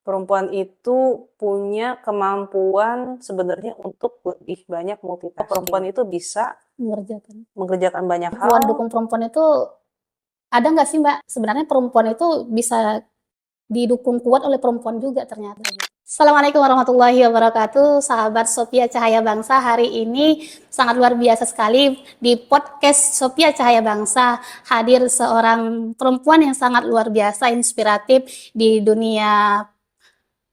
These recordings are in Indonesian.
Perempuan itu punya kemampuan sebenarnya untuk lebih banyak multitasking. Perempuan itu bisa mengerjakan banyak hal. Perempuan dukung perempuan itu ada nggak sih Mbak? Sebenarnya perempuan itu bisa didukung kuat oleh perempuan juga ternyata. Assalamualaikum warahmatullahi wabarakatuh, sahabat Sophia Cahaya Bangsa. Hari ini sangat luar biasa sekali di podcast Sophia Cahaya Bangsa hadir seorang perempuan yang sangat luar biasa, inspiratif di dunia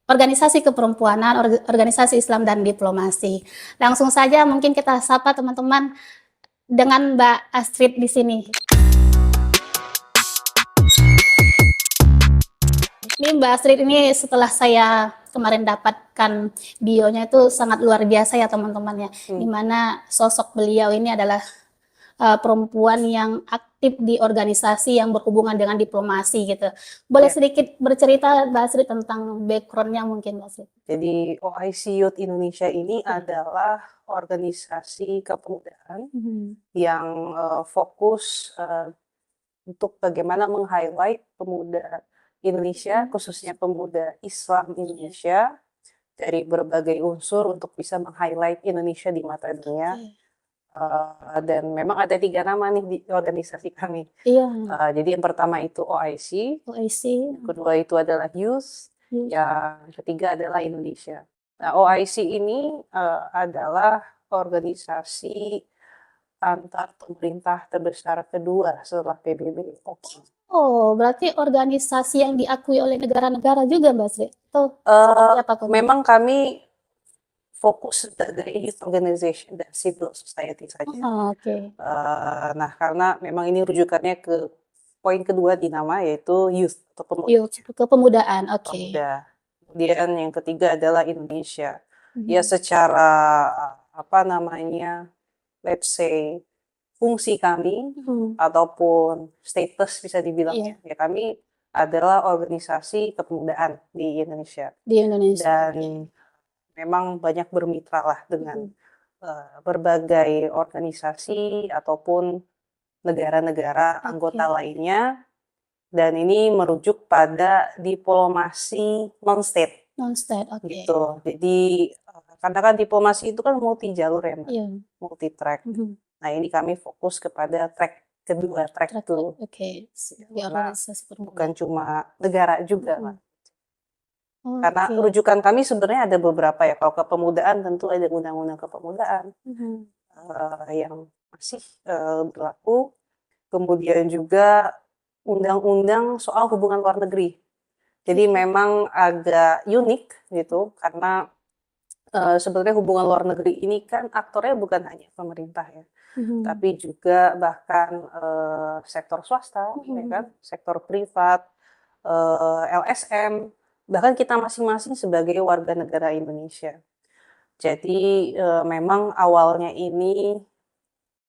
organisasi keperempuanan, organisasi Islam dan diplomasi. Langsung saja mungkin kita sapa teman-teman dengan Mbak Astrid di sini. Ini Mbak Astrid ini setelah saya kemarin dapatkan bionya itu sangat luar biasa ya teman-teman ya. Dimana sosok beliau ini adalah perempuan yang aktif di organisasi yang berhubungan dengan diplomasi gitu. Boleh sedikit bercerita Mbak Astrid tentang background-nya mungkin Mbak Astrid? Jadi OIC Youth Indonesia ini adalah organisasi kepemudaan yang fokus untuk bagaimana meng-highlight pemuda Indonesia, khususnya pemuda Islam Indonesia, dari berbagai unsur untuk bisa meng-highlight Indonesia di mata dunia. Dan memang ada 3 nama nih di organisasi kami. Jadi yang pertama itu OIC, yang kedua itu adalah Youth, yang ketiga adalah Indonesia. Nah, OIC ini adalah organisasi antar pemerintah terbesar kedua setelah PBB. Oh, berarti organisasi yang diakui oleh negara-negara juga Mbak Sri? Memang kami fokus sebagai youth organization dan civil society saja. Nah, karena memang ini rujukannya ke poin kedua di nama, yaitu youth atau kepemudaan. Pemuda. Kemudian yang ketiga adalah Indonesia. Ya secara let's say fungsi kami ataupun status bisa dibilang ya kami adalah organisasi kepemudaan di Indonesia. Dan memang banyak bermitra lah dengan berbagai organisasi ataupun negara-negara anggota lainnya, dan ini merujuk pada diplomasi non-state. Gitu. Jadi karena kan diplomasi itu kan multi jalur ya, multi track. Nah, ini kami fokus kepada track kedua, track itu. Bukan cuma negara juga. Karena rujukan kami sebenarnya ada beberapa ya. Kalau kepemudaan tentu ada undang-undang kepemudaan yang masih berlaku. Kemudian juga undang-undang soal hubungan luar negeri. Jadi memang agak unik gitu, karena sebenarnya hubungan luar negeri ini kan aktornya bukan hanya pemerintah ya, tapi juga bahkan sektor swasta, ya kan, sektor privat, LSM, bahkan kita masing-masing sebagai warga negara Indonesia. Jadi memang awalnya ini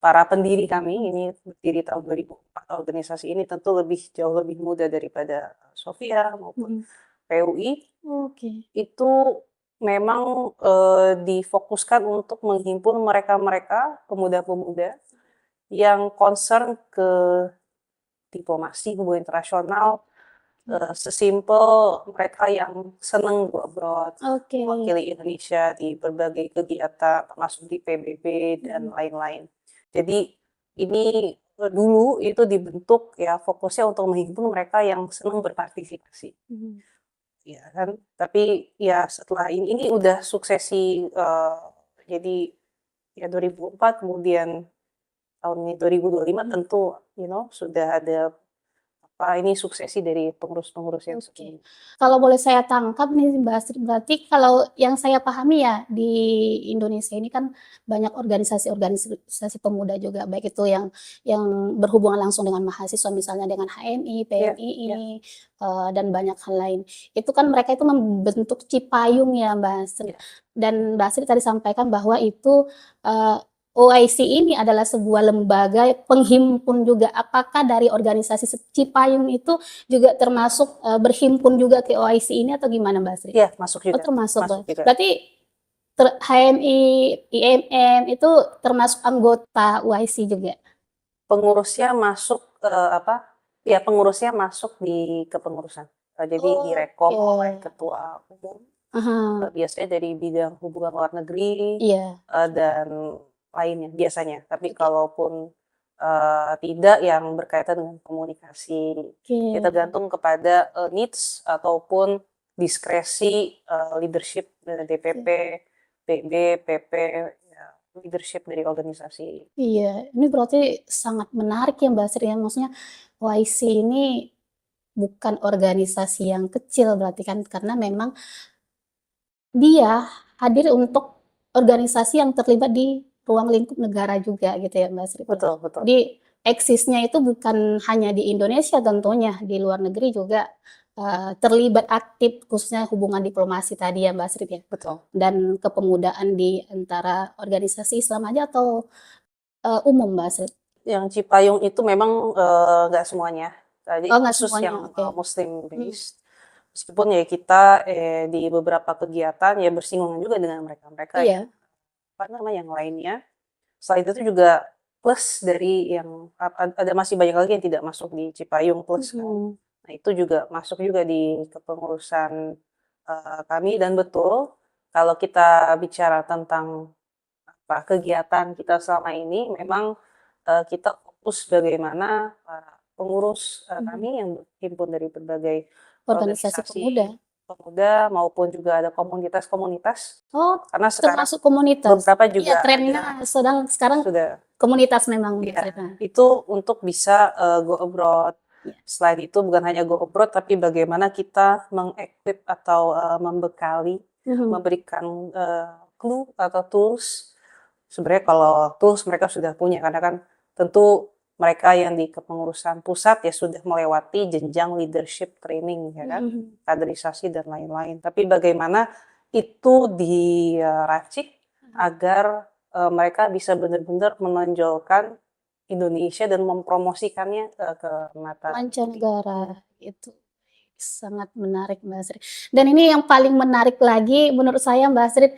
para pendiri kami ini berdiri tahun 2004, organisasi ini tentu jauh lebih muda daripada Sophia maupun PUI. Itu memang difokuskan untuk menghimpun mereka-mereka pemuda-pemuda yang concern ke diplomasi, hubungan internasional, sesimpel mereka yang seneng go abroad, mewakili Indonesia di berbagai kegiatan, termasuk di PBB dan lain-lain. Jadi ini dulu itu dibentuk ya fokusnya untuk menghimpun mereka yang senang berpartisipasi. Ya kan, tapi ya setelah ini udah suksesi, jadi ya 2004 kemudian tahun ini 2025 tentu sudah ada ini suksesi dari pengurus-pengurus yang sebelumnya. Kalau boleh saya tangkap nih Mbak Astrid, berarti kalau yang saya pahami ya di Indonesia ini kan banyak organisasi pemuda juga, baik itu yang berhubungan langsung dengan mahasiswa misalnya dengan HMI, PMII, dan banyak hal lain. Itu kan mereka itu membentuk cipayung ya Mbak Astrid. Dan Mbak Astrid tadi sampaikan bahwa itu OIC ini adalah sebuah lembaga penghimpun juga. Apakah dari organisasi Cipayung itu juga termasuk berhimpun juga ke OIC ini atau gimana Mbak Sri? Iya, masuk juga. Termasuk. Berarti HMI, IMM itu termasuk anggota OIC juga? Pengurusnya masuk pengurusnya masuk di kepengurusan. jadi direkom oleh Oke. ketua umum, Aha. biasanya dari bidang hubungan luar negeri, Iya. dan lainnya biasanya. Tapi Oke. kalaupun, tidak yang berkaitan dengan komunikasi, ya Oke. tergantung kepada, needs ataupun diskresi, leadership dari DPP, Oke. PB, PP, ya leadership dari organisasi. Iya, ini berarti sangat menarik ya Mbak Sri ya, maksudnya YC ini bukan organisasi yang kecil berarti kan, karena memang dia hadir untuk organisasi yang terlibat di ruang lingkup negara juga gitu ya Mbak Sri ya. Betul betul. Jadi eksisnya itu bukan hanya di Indonesia tentunya, di luar negeri juga terlibat aktif khususnya hubungan diplomasi tadi ya Mbak Sri ya. Betul. Dan kepemudaan di antara organisasi Islam aja atau umum Mbak Sri? Yang Cipayung itu memang, nggak semuanya, jadi Oh nggak khusus semuanya, yang, oke. muslim Mhm. based. Meskipun ya kita, di beberapa kegiatan ya bersinggungan juga dengan mereka-mereka yang, Iya. apa namanya, yang lainnya. Selain itu juga plus dari yang ada masih banyak lagi yang tidak masuk di Cipayung plus kan. Mhm. Nah itu juga masuk juga di kepengurusan, kami dan betul kalau kita bicara tentang apa, kegiatan kita selama ini memang, kita fokus bagaimana para pengurus, Mhm. kami yang berhimpun dari berbagai Organisasi organisasi pemuda? pemuda maupun juga ada komunitas-komunitas, Oh, karena sekarang termasuk komunitas? beberapa Iya, juga ada trennya sedang sekarang sudah komunitas memang Mbak ya, Sri, nah. itu untuk bisa, go abroad. Iya. Selain itu bukan hanya go abroad, tapi bagaimana kita meng-equip atau, membekali, Mhm. memberikan, clue atau tools. Sebenarnya kalau tools mereka sudah punya, karena kan tentu mereka yang di kepengurusan pusat ya sudah melewati jenjang leadership training ya kan, Mhm. kaderisasi dan lain-lain. Tapi bagaimana itu diracik agar, mereka bisa benar-benar menonjolkan Indonesia dan mempromosikannya, ke mata publik. Mancanegara, itu. Sangat menarik Mbak Sri. Dan ini yang paling menarik lagi menurut saya Mbak Sri,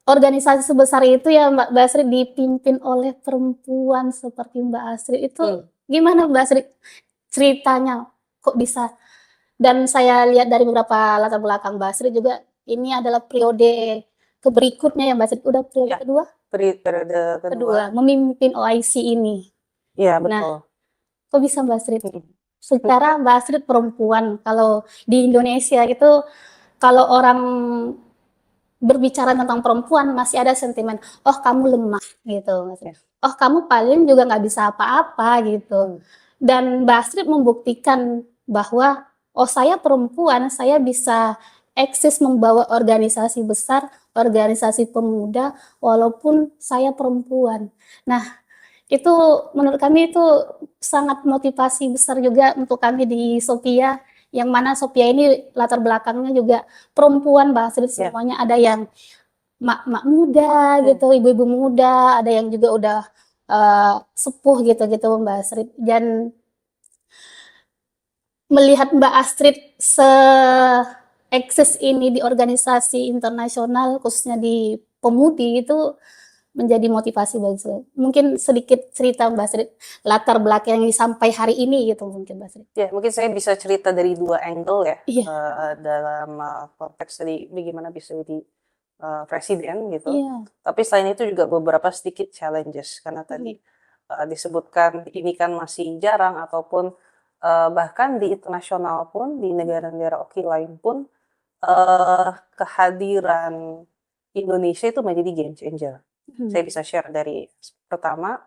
organisasi sebesar itu ya Mbak Sri dipimpin oleh perempuan seperti Mbak Asri, itu Mmm. gimana Mbak Sri ceritanya? Kok bisa? Dan saya lihat dari beberapa latar belakang Mbak Sri juga, ini adalah periode berikutnya ya Mbak Sri, udah periode Iya, kedua? periode kedua. Kedua, memimpin OIC ini. Iya Nah, betul. kok bisa Mbak Sri? Mhm. Secara Mbak Astrid perempuan, kalau di Indonesia itu, kalau orang berbicara tentang perempuan masih ada sentimen, "Oh kamu lemah," gitu Mas. Ya. "Oh kamu paling juga nggak bisa apa-apa," gitu. Mmm. Dan Mbak Astrid membuktikan bahwa, "Oh saya perempuan, saya bisa eksis membawa organisasi besar, organisasi pemuda, walaupun saya perempuan." Nah, itu menurut kami itu sangat motivasi besar juga untuk kami di Sofia, yang mana Sofia ini latar belakangnya juga perempuan Mbak Astrid, Ya. semuanya ada yang mak-mak muda Mmm. gitu, ibu-ibu muda, ada yang juga udah, sepuh gitu-gitu Mbak Astrid. Dan melihat Mbak Astrid eksis ini di organisasi internasional, khususnya di Pemudi itu menjadi motivasi bagi saya. Mungkin sedikit cerita Mbak Astrid, latar belakang sampai hari ini gitu mungkin Mbak Astrid. Ya, mungkin saya bisa cerita dari 2 angle ya, Iya, dalam, konteks tadi bagaimana bisa jadi, presiden gitu. iya, Tapi selain itu juga beberapa sedikit challenges karena tadi, mhm, disebutkan ini kan masih jarang ataupun, bahkan di internasional pun, di negara-negara oki lain pun, kehadiran Indonesia itu menjadi game changer. mhm, Saya bisa share dari pertama,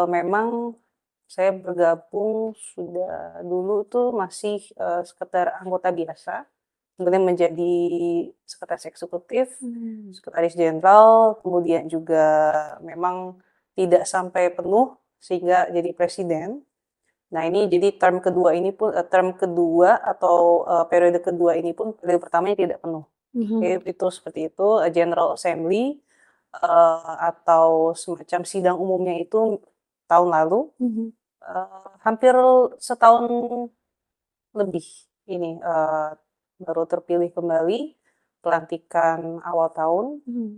memang saya bergabung sudah dulu tuh masih, sekedar anggota biasa, kemudian menjadi sekretaris eksekutif, mmm, sekretaris jenderal, kemudian juga memang tidak sampai penuh sehingga jadi presiden. Nah ini jadi term kedua atau, periode kedua ini pun periode pertamanya tidak penuh. mhm, Itu seperti itu, General Assembly, atau semacam sidang umumnya itu tahun lalu. mhm, Hampir setahun lebih ini, baru terpilih kembali, pelantikan awal tahun, mhm,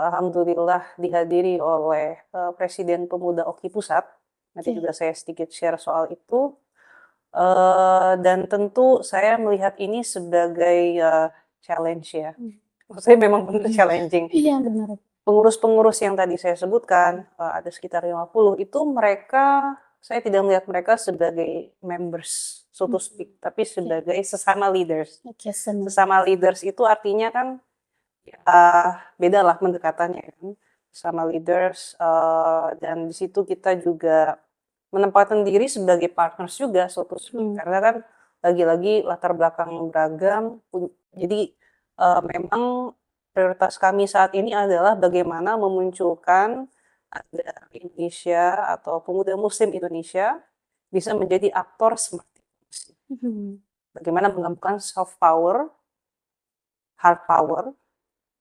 alhamdulillah dihadiri oleh, Presiden Pemuda Oki Pusat, nanti oke, juga saya sedikit share soal itu. Dan tentu saya melihat ini sebagai, challenge ya. Mmm. Maksudnya memang benar challenging. Iya benar. Pengurus-pengurus yang tadi saya sebutkan, ada sekitar 50, itu mereka saya tidak melihat mereka sebagai members, so to speak, tapi Oke. sebagai sesama leaders. Oke, senang. Sesama leaders itu artinya kan, bedalah pendekatannya kan, sesama leaders, dan di situ kita juga menempatkan diri sebagai partners juga, so to speak. Karena kan lagi-lagi latar belakang yang beragam, jadi, memang prioritas kami saat ini adalah bagaimana memunculkan agar Indonesia atau pemuda muslim Indonesia bisa menjadi aktor smart diplomacy. Mhm. Bagaimana menggabungkan soft power, hard power,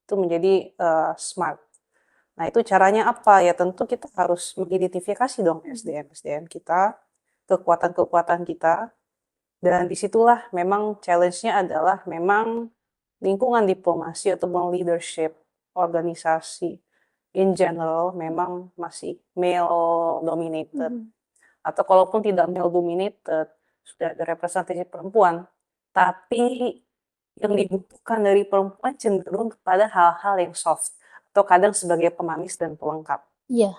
itu menjadi, smart. Nah, itu caranya apa? Ya tentu kita harus mengidentifikasi dong SDM-SDM kita, kekuatan-kekuatan kita, dan disitulah memang challenge-nya adalah memang lingkungan diplomasi atau leadership organisasi in general memang masih male dominated. Mhm. Atau kalaupun tidak male dominated, sudah ada representasi perempuan, tapi yang dibutuhkan dari perempuan cenderung kepada hal-hal yang soft atau kadang sebagai pemanis dan pelengkap. Iya,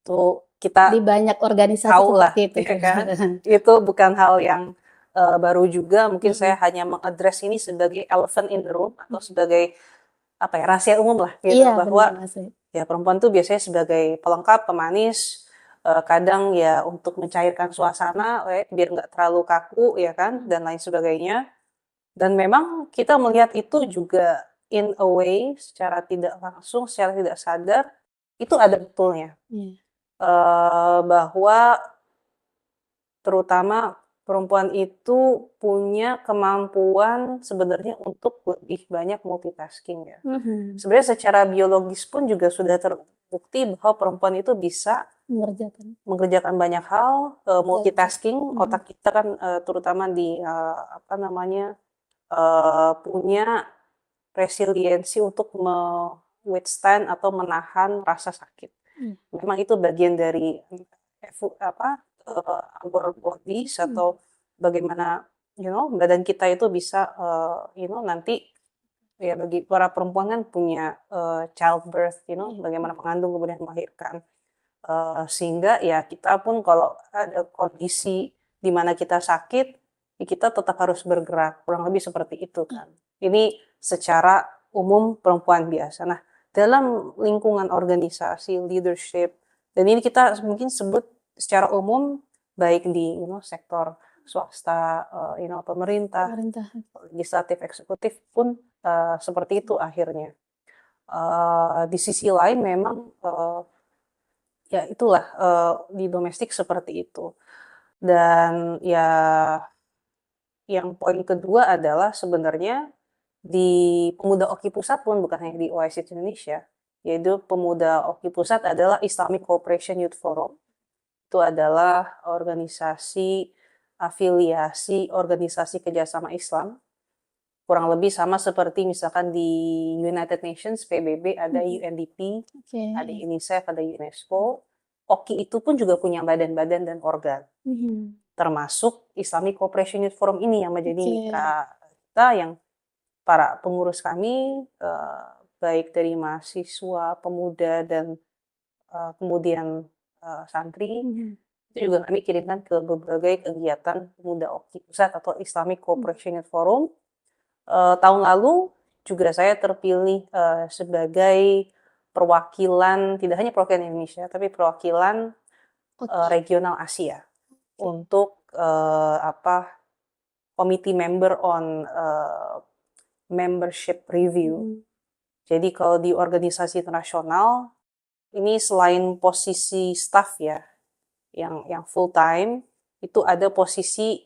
Itu di kita banyak organisasi tahu lah, seperti itu ya tuh. kan? Itu bukan hal yang baru juga. Mungkin saya Mhm. hanya mengadres ini sebagai elephant in the room atau sebagai apa ya, rahasia umum lah gitu, Iya benar, bahwa Mas. ya perempuan tuh biasanya sebagai pelengkap, pemanis, kadang ya untuk mencairkan suasana, biar nggak terlalu kaku ya kan, dan lain sebagainya. Dan memang kita melihat itu juga in a way secara tidak langsung, secara tidak sadar, itu ada betulnya. Iya. Bahwa terutama perempuan itu punya kemampuan sebenarnya untuk lebih banyak multitasking ya. Mhm. Sebenarnya secara biologis pun juga sudah terbukti bahwa perempuan itu bisa Mengerjakan. mengerjakan banyak hal, Sekaligus. multitasking, Mhm. otak kita kan, terutama di, apa namanya, punya resiliensi untuk withstand atau menahan rasa sakit. Iya. Memang itu bagian dari apa, our bodies Mhm. atau bagaimana, badan kita itu bisa, nanti ya bagi para perempuan kan punya, childbirth, Iya. bagaimana mengandung kemudian melahirkan. Sehingga ya kita pun kalau ada kondisi di mana kita sakit, ya kita tetap harus bergerak, kurang lebih seperti itu Iya. kan. Ini secara umum perempuan biasa. Nah, dalam lingkungan organisasi, leadership, dan ini kita mungkin sebut secara umum baik di sektor swasta, pemerintah, Pemerintah. legislatif, eksekutif pun seperti itu akhirnya. Di sisi lain memang ya itulah, di domestik seperti itu. Dan ya yang poin kedua adalah sebenarnya di Pemuda Oki Pusat pun bukan hanya di OIC Indonesia, yaitu Pemuda Oki Pusat adalah Islamic Cooperation Youth Forum. Itu adalah organisasi afiliasi organisasi kerjasama Islam, kurang lebih sama seperti misalkan di United Nations, PBB, ada Mhm. UNDP, Oke, ada iya. UNICEF, ada UNESCO. OKI itu pun juga punya badan-badan dan organ, Mhm. termasuk Islamic Cooperation Youth Forum ini yang menjadi Oke. mitra kita yang para pengurus kami, baik dari mahasiswa, pemuda, dan kemudian santri, Mhm. itu juga kami kirimkan ke berbagai kegiatan Pemuda Oki Pusat atau Islamic Mmm. Cooperation Youth Forum. Tahun lalu juga saya terpilih, sebagai perwakilan, tidak hanya perwakilan Indonesia, tapi perwakilan, Oke. regional Asia Oke. untuk, committee member on, membership review. Mhm. Jadi kalau di organisasi internasional, ini selain posisi staff ya, yang full time, itu ada posisi,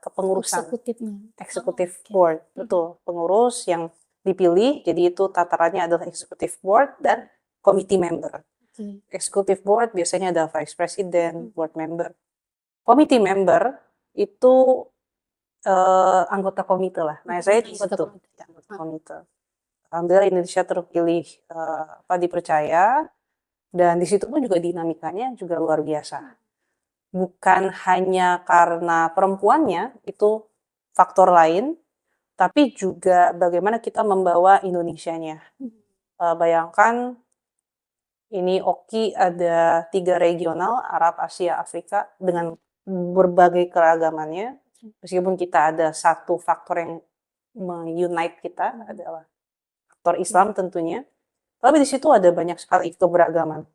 kepengurusan. Eksekutifnya. Oh, Executive oke. board, Mhm. betul. Pengurus yang dipilih, jadi itu tatarannya adalah executive board dan committee member. Oke. Executive board biasanya ada vice president, Mhm. board member. Committee member itu anggota komite lah. Nah, saya di Anggota situ, komite. anggota Ah. komite. Alhamdulillah Indonesia terpilih, dipercaya, dan di situ pun juga dinamikanya juga luar biasa. bukan hanya karena perempuannya, itu faktor lain, tapi juga bagaimana kita membawa Indonesianya. Bayangkan ini Oki ada 3 regional, Arab, Asia, Afrika, dengan berbagai keragamannya. Meskipun kita ada satu faktor yang unite kita adalah faktor Islam tentunya, tapi di situ ada banyak sekali keberagaman.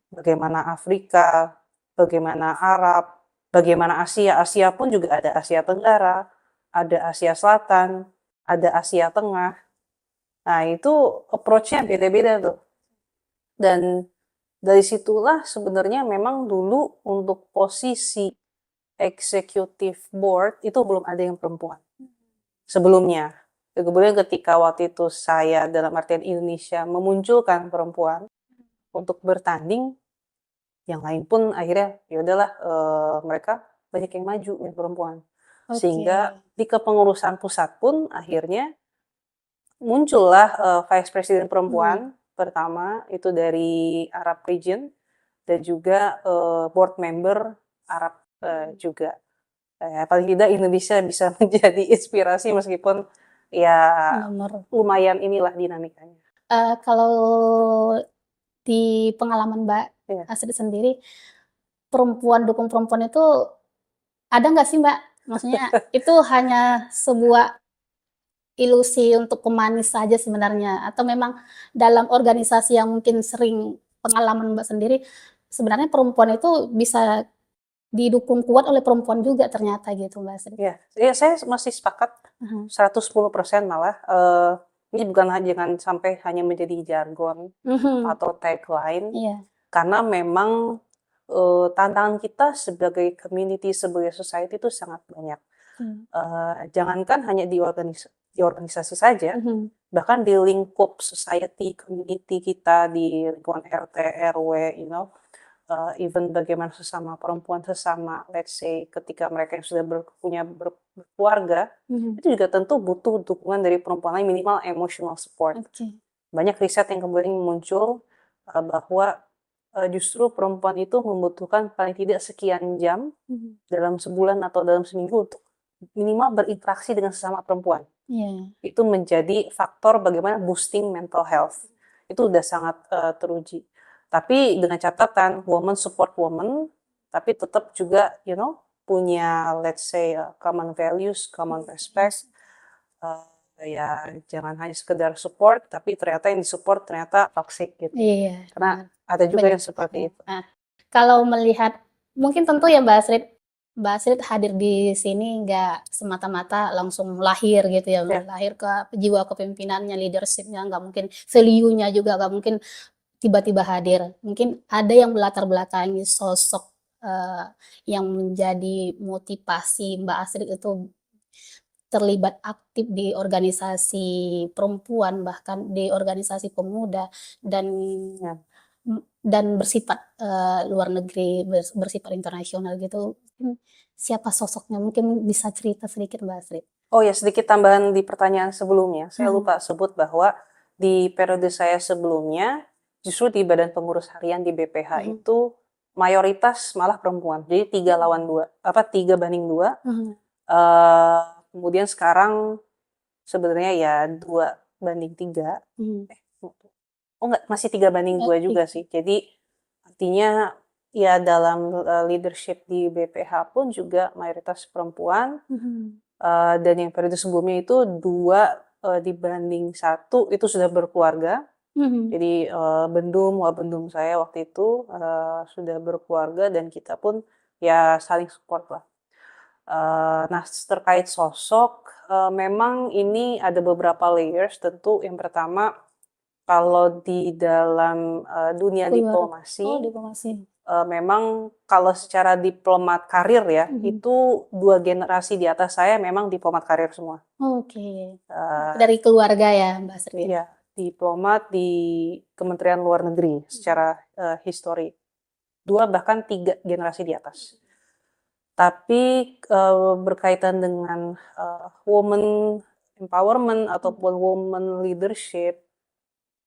Bagaimana Afrika, bagaimana Arab, bagaimana Asia. Asia pun juga ada Asia Tenggara, ada Asia Selatan, ada Asia Tengah. Nah, itu approach-nya beda-beda tuh. Dan dari situlah sebenarnya memang dulu untuk posisi executive board itu belum ada yang perempuan sebelumnya. Kemudian ketika waktu itu saya dalam artian Indonesia memunculkan perempuan untuk bertanding, yang lain pun akhirnya ya udahlah mereka banyak yang maju yang perempuan. Sehingga di kepengurusan pusat pun akhirnya muncullah vice president perempuan pertama itu dari Arab region dan juga board member Arab juga. Paling tidak Indonesia bisa menjadi inspirasi meskipun ya Nomor. lumayan inilah dinamikanya. Kalau di pengalaman Mbak Iya. Astrid sendiri, dukung perempuan itu ada nggak sih Mbak? Maksudnya itu hanya sebuah ilusi untuk pemanis saja sebenarnya, atau memang dalam organisasi yang mungkin sering pengalaman Mbak sendiri, sebenarnya perempuan itu bisa didukung kuat oleh perempuan juga ternyata gitu Mbak Astrid? Ya, saya masih sepakat 110% malah. Ini bukan jangan sampai hanya menjadi jargon atau tagline, Iya. karena memang tantangan kita sebagai community, sebagai society itu sangat banyak. Jangankan hanya di organisasi saja, bahkan di lingkup society, community kita, di lingkungan RT, RW, even bagaimana sesama perempuan, sesama let's say ketika mereka yang sudah berkeluarga, itu juga tentu butuh dukungan dari perempuan lain, minimal emotional support. Banyak riset yang kemudian muncul bahwa justru perempuan itu membutuhkan paling tidak sekian jam dalam sebulan atau dalam seminggu untuk minimal berinteraksi dengan sesama perempuan. Itu menjadi faktor bagaimana boosting mental health. Itu udah sangat teruji. Tapi dengan catatan woman support woman, tapi tetap juga punya let's say common values, common respect. Ya jangan hanya sekedar support, tapi ternyata yang disupport ternyata toxic gitu. Iya. Karena ada juga yang seperti itu. Nah, kalau melihat, mungkin tentu ya Mbak Astrid hadir di sini nggak semata-mata langsung lahir gitu ya, lahir ke jiwa kepemimpinannya, leadership-nya, nggak mungkin seliunya juga nggak mungkin tiba-tiba hadir. Mungkin ada yang melatar belakangi sosok yang menjadi motivasi Mbak Astrid itu terlibat aktif di organisasi perempuan, bahkan di organisasi pemuda, dan bersifat luar negeri, bersifat internasional gitu. Siapa sosoknya? Mungkin bisa cerita sedikit Mbak Astrid. Oh ya, sedikit tambahan di pertanyaan sebelumnya. Saya lupa sebut bahwa di periode saya sebelumnya, justru di Badan Pengurus Harian di BPH itu mayoritas malah perempuan. Jadi 3-2. Kemudian sekarang sebenarnya ya 2-3. Oh enggak, masih 3-2 juga sih. Jadi artinya ya dalam leadership di BPH pun juga mayoritas perempuan. Dan yang periode sebelumnya itu 2-1 itu sudah berkeluarga. Jadi Bendum saya waktu itu sudah berkeluarga dan kita pun ya saling support lah. Nah terkait sosok, memang ini ada beberapa layers tentu. Yang pertama, kalau di dalam dunia diplomasi, memang kalau secara diplomat karir ya, itu 2 generasi di atas saya memang diplomat karir semua. Dari keluarga ya Mbak Astrid? Iya, diplomat di Kementerian Luar Negeri secara history. 2 bahkan 3 generasi di atas. Tapi berkaitan dengan woman empowerment ataupun woman leadership,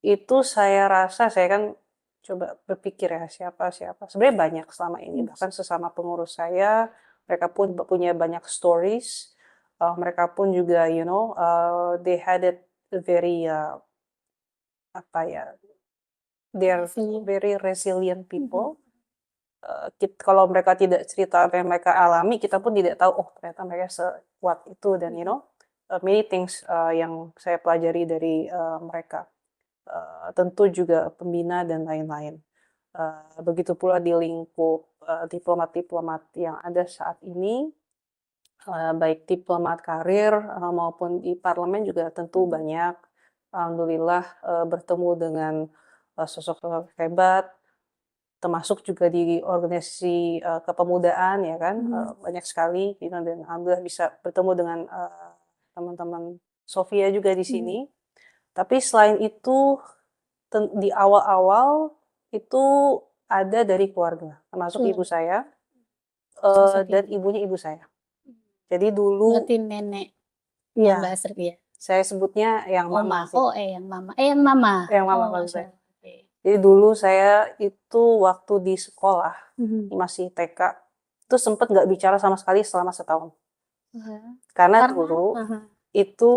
itu saya rasa saya kan coba berpikir ya, siapa sebenarnya banyak selama ini, bahkan sesama pengurus saya, mereka pun punya banyak stories, mereka pun juga they had it very, apa ya, they're Resilient. very resilient people. Kalau mereka tidak cerita apa yang mereka alami, kita pun tidak tahu, oh ternyata mereka sekuat itu, dan many things yang saya pelajari dari mereka. Tentu juga pembina dan lain-lain. Begitu pula di lingkup diplomat-diplomat yang ada saat ini, baik diplomat karir maupun di parlemen juga tentu banyak. Alhamdulillah bertemu dengan sosok-sosok hebat, termasuk juga di organisasi kepemudaan ya kan, banyak sekali, dan alhamdulillah bisa bertemu dengan teman-teman Sofia juga di sini. Tapi selain itu di awal-awal itu ada dari keluarga, termasuk ibu saya dan ibunya ibu saya. Jadi dulu Berarti nenek ya, Mbak Astrid ya? saya sebutnya yang mama sih. Yang mama. Yang mama. Yang mama Oh, maksud Masya saya. Allah. Oke. Jadi dulu saya itu waktu di sekolah, masih TK, itu sempat nggak bicara sama sekali selama setahun. Karena dulu itu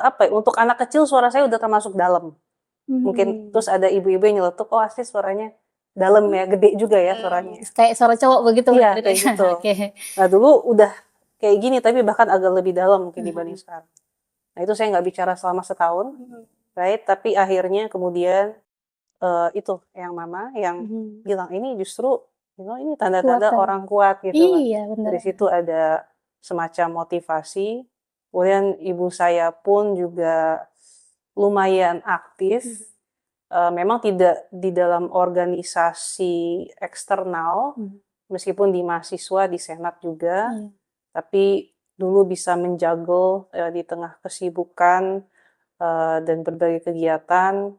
apa ya, untuk anak kecil suara saya udah termasuk dalam. Mungkin terus ada ibu-ibu yang nyeletuk, oh Astrid suaranya dalam ya, gede juga ya suaranya. Kayak suara cowok begitu. Iya, kayak gitu. Nah dulu udah kayak gini, tapi bahkan agak lebih dalam mungkin dibanding sekarang. Nah itu saya nggak bicara selama setahun, right? Tapi akhirnya kemudian itu yang mama yang bilang, ini justru ini tanda-tanda orang kuat gitu loh. Iya, benar. Dari situ ada semacam motivasi. Kemudian ibu saya pun juga lumayan aktif. Memang tidak di dalam organisasi eksternal, meskipun di mahasiswa, di senat juga, tapi dulu bisa menjago di tengah kesibukan dan berbagai kegiatan.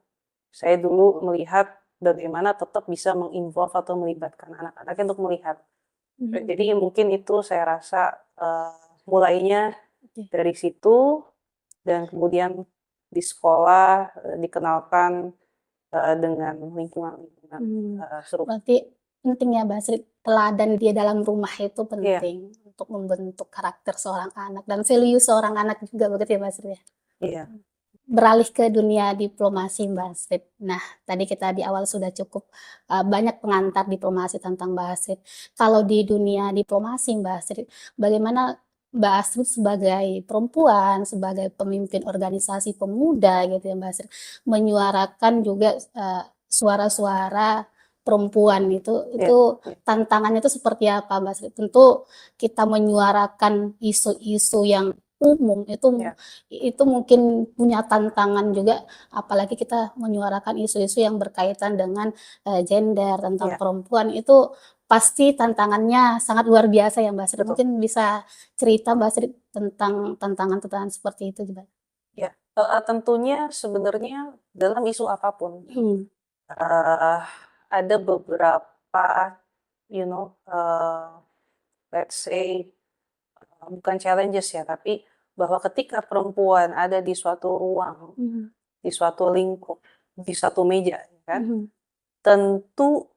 Saya dulu melihat bagaimana tetap bisa menginvolve atau melibatkan anak-anak untuk melihat. Jadi mungkin itu saya rasa mulainya dari situ, dan kemudian di sekolah dikenalkan dengan lingkungan serupa. Berarti penting ya Mbak Astrid, teladan dia dalam rumah itu penting untuk membentuk karakter seorang anak dan value seorang anak juga, begitu ya Mbak Astrid ya? Iya. Beralih ke dunia diplomasi Mbak Astrid. Nah, tadi kita di awal sudah cukup banyak pengantar diplomasi tentang Mbak Astrid. Kalau di dunia diplomasi Mbak Astrid, bagaimana Mbak Astrid sebagai perempuan, sebagai pemimpin organisasi pemuda gitu ya Mbak Astrid, menyuarakan juga suara-suara perempuan itu tantangannya itu seperti apa Mbak Astrid? Tentu kita menyuarakan isu-isu yang umum itu mungkin punya tantangan juga, apalagi kita menyuarakan isu-isu yang berkaitan dengan gender, tentang perempuan, itu pasti tantangannya sangat luar biasa ya Mbak Astrid. Mungkin bisa cerita Mbak Astrid tentang tantangan-tantangan seperti itu juga. Ya, tentunya sebenarnya dalam isu apapun ada beberapa let's say bukan challenges ya, tapi bahwa ketika perempuan ada di suatu ruang, di suatu lingkup, di satu meja, kan, tentu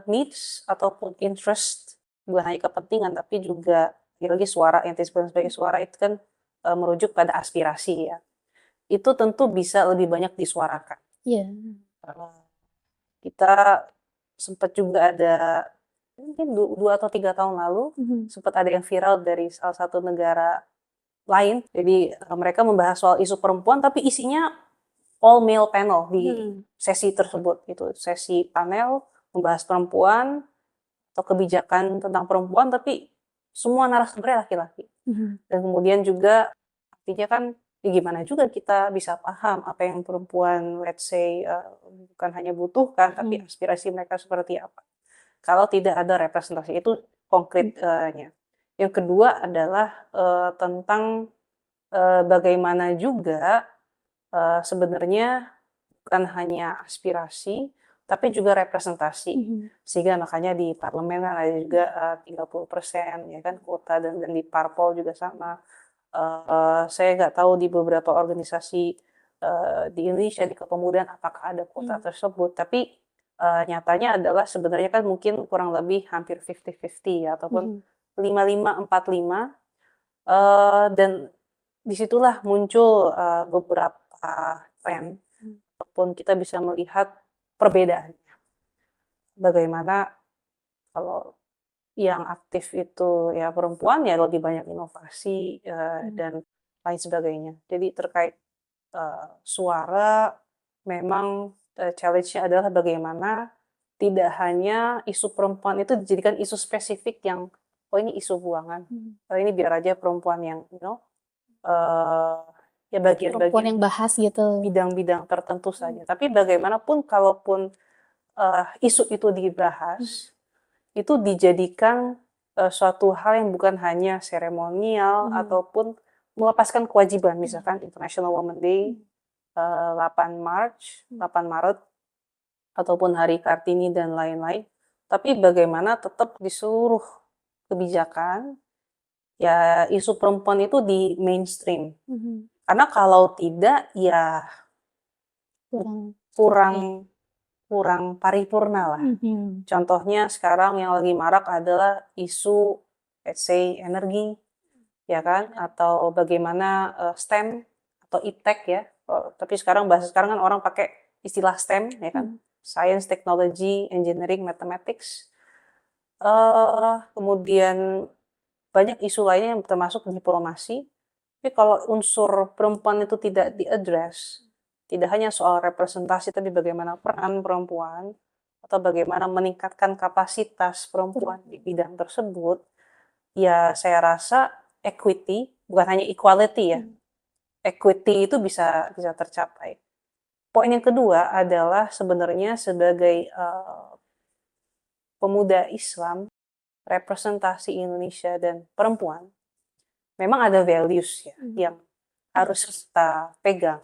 needs ataupun interest, bukan hanya kepentingan, tapi juga lagi suara yang disebut sebagai suara itu kan merujuk pada aspirasi ya. Itu tentu bisa lebih banyak disuarakan. Kita sempat juga ada mungkin 2 atau 3 tahun lalu sempat ada yang viral dari salah satu negara lain. Jadi mereka membahas soal isu perempuan, tapi isinya all male panel di sesi tersebut. Itu sesi panel membahas perempuan atau kebijakan tentang perempuan, tapi semua narasumbernya laki-laki. Dan kemudian juga artinya kan gimana juga kita bisa paham apa yang perempuan let's say bukan hanya butuhkan, tapi aspirasi mereka seperti apa. Kalau tidak ada representasi itu konkretnya. Yang kedua adalah tentang bagaimana juga sebenarnya bukan hanya aspirasi, tapi juga representasi. Sehingga makanya di parlemen kan ada juga 30% ya kan kuota, dan di parpol juga sama. Saya nggak tahu di beberapa organisasi di Indonesia di kepemudaan apakah ada kuota tersebut, tapi nyatanya adalah sebenarnya kan mungkin kurang lebih hampir 50-50 ya, ataupun 55-45, dan disitulah muncul beberapa tren, ataupun kita bisa melihat perbedaannya. Bagaimana kalau yang aktif itu ya perempuan ya lebih banyak inovasi dan lain sebagainya. Jadi terkait suara memang challenge-nya adalah bagaimana tidak hanya isu perempuan itu dijadikan isu spesifik yang oh ini isu buangan, oh ini biar aja perempuan yang ya Perempuan bagian-bagian yang bahas gitu. bidang-bidang tertentu saja. Tapi bagaimanapun kalaupun isu itu dibahas, itu dijadikan suatu hal yang bukan hanya seremonial ataupun melepaskan kewajiban, misalkan International Women's Day 8 Maret, ataupun Hari Kartini dan lain-lain. Tapi bagaimana tetap di seluruh kebijakan, ya isu perempuan itu di mainstream. Karena kalau tidak, ya kurang paripurna lah. Contohnya sekarang yang lagi marak adalah isu, let's say, energi, ya kan? Atau bagaimana STEM atau iptek ya. Tapi bahasa sekarang kan orang pakai istilah STEM, ya kan? Science, Technology, Engineering, Mathematics. Kemudian banyak isu lainnya yang termasuk diplomasi. Tapi kalau unsur perempuan itu tidak diadres, tidak hanya soal representasi, tapi bagaimana peran perempuan, atau bagaimana meningkatkan kapasitas perempuan di bidang tersebut, ya saya rasa equity, bukan hanya equality ya, equity itu bisa tercapai. Poin yang kedua adalah sebenarnya sebagai pemuda Islam, representasi Indonesia dan perempuan, memang ada values ya yang harus kita pegang.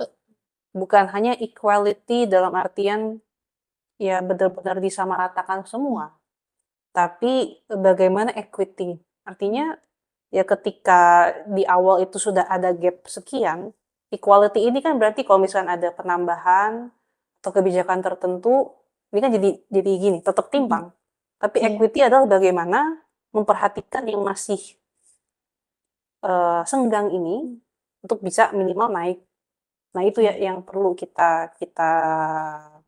Bukan hanya equality dalam artian ya benar-benar disamaratakan semua, tapi bagaimana equity. Artinya ya ketika di awal itu sudah ada gap sekian, equality ini kan berarti kalau misalnya ada penambahan atau kebijakan tertentu, ini kan jadi gini, tetap timpang. Tapi equity adalah bagaimana memperhatikan yang masih senggang ini untuk bisa minimal naik. Nah itu ya yang perlu kita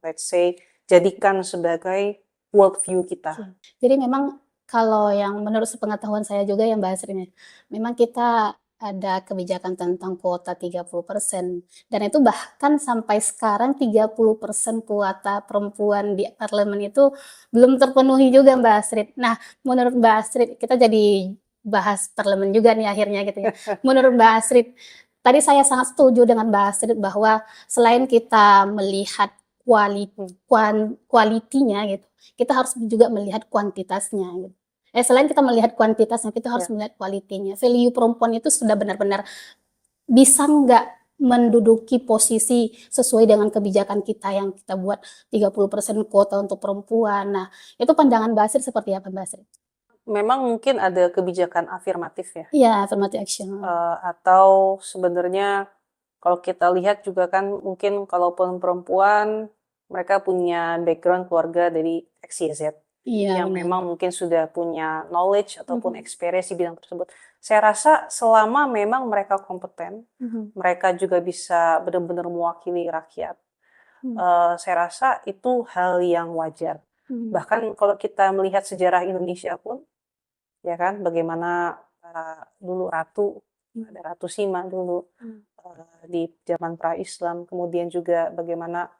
let's say jadikan sebagai world view kita. Jadi memang kalau yang menurut sepengetahuan saya juga yang Mbak Asri, memang kita ada kebijakan tentang kuota 30%, dan itu bahkan sampai sekarang 30% kuota perempuan di parlemen itu belum terpenuhi juga Mbak Astrid. Nah, menurut Mbak Astrid, kita jadi bahas parlemen juga nih akhirnya gitu ya. Menurut Mbak Astrid, tadi saya sangat setuju dengan Mbak Astrid bahwa selain kita melihat kualitinya gitu, kita harus juga melihat kuantitasnya gitu. Selain kita melihat kuantitasnya, kita harus melihat kualitinya. Value perempuan itu sudah benar-benar bisa nggak menduduki posisi sesuai dengan kebijakan kita yang kita buat 30% kuota untuk perempuan. Nah, itu pandangan Mbak Astrid seperti apa Mbak Astrid? Memang mungkin ada kebijakan afirmatif ya. Iya, affirmative action. Atau sebenarnya kalau kita lihat juga kan mungkin kalaupun perempuan, mereka punya background keluarga dari XYZ. Yang memang mungkin sudah punya knowledge ataupun experience di bidang tersebut. Saya rasa selama memang mereka kompeten, mereka juga bisa benar-benar mewakili rakyat. Saya rasa itu hal yang wajar. Bahkan kalau kita melihat sejarah Indonesia pun, ya kan, bagaimana dulu ada Ratu Sima dulu di zaman pra-Islam, kemudian juga bagaimana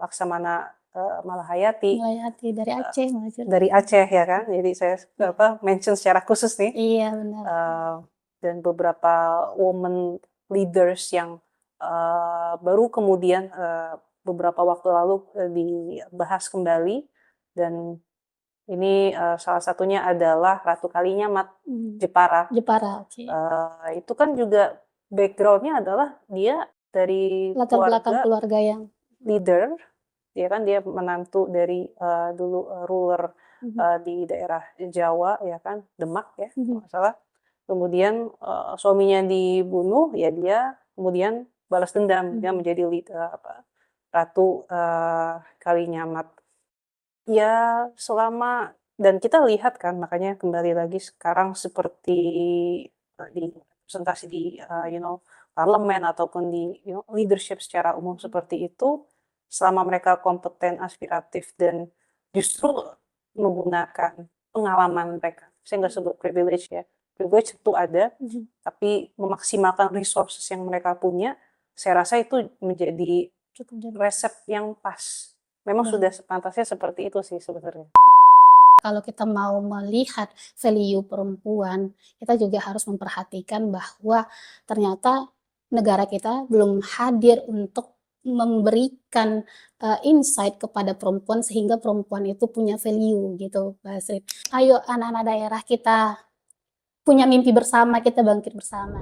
Laksamana Malahayati dari Aceh ya kan, jadi saya mention secara khusus nih. Iya benar. Dan beberapa women leaders yang baru kemudian beberapa waktu lalu dibahas kembali, dan ini salah satunya adalah Ratu Kalinyamat Jepara. Itu kan juga backgroundnya adalah dia dari latar belakang keluarga yang leader. Dia kan dia menantu dari dulu ruler di daerah Jawa ya kan, Demak ya kalau nggak salah. Kemudian suaminya dibunuh, ya dia kemudian balas dendam, dia menjadi ratu Kalinyamat. Ya selama dan kita lihat kan, makanya kembali lagi sekarang seperti di representasi di parlemen ataupun di leadership secara umum seperti itu, selama mereka kompeten, aspiratif, dan justru menggunakan pengalaman mereka. Saya nggak sebut privilege ya, privilege itu ada, tapi memaksimalkan resources yang mereka punya, saya rasa itu menjadi resep yang pas. Memang sudah sepantasnya seperti itu sih sebenarnya. Kalau kita mau melihat value perempuan, kita juga harus memperhatikan bahwa ternyata negara kita belum hadir untuk memberikan insight kepada perempuan sehingga perempuan itu punya value gitu, Mbak Asri. Ayo anak-anak daerah kita punya mimpi bersama, kita bangkit bersama.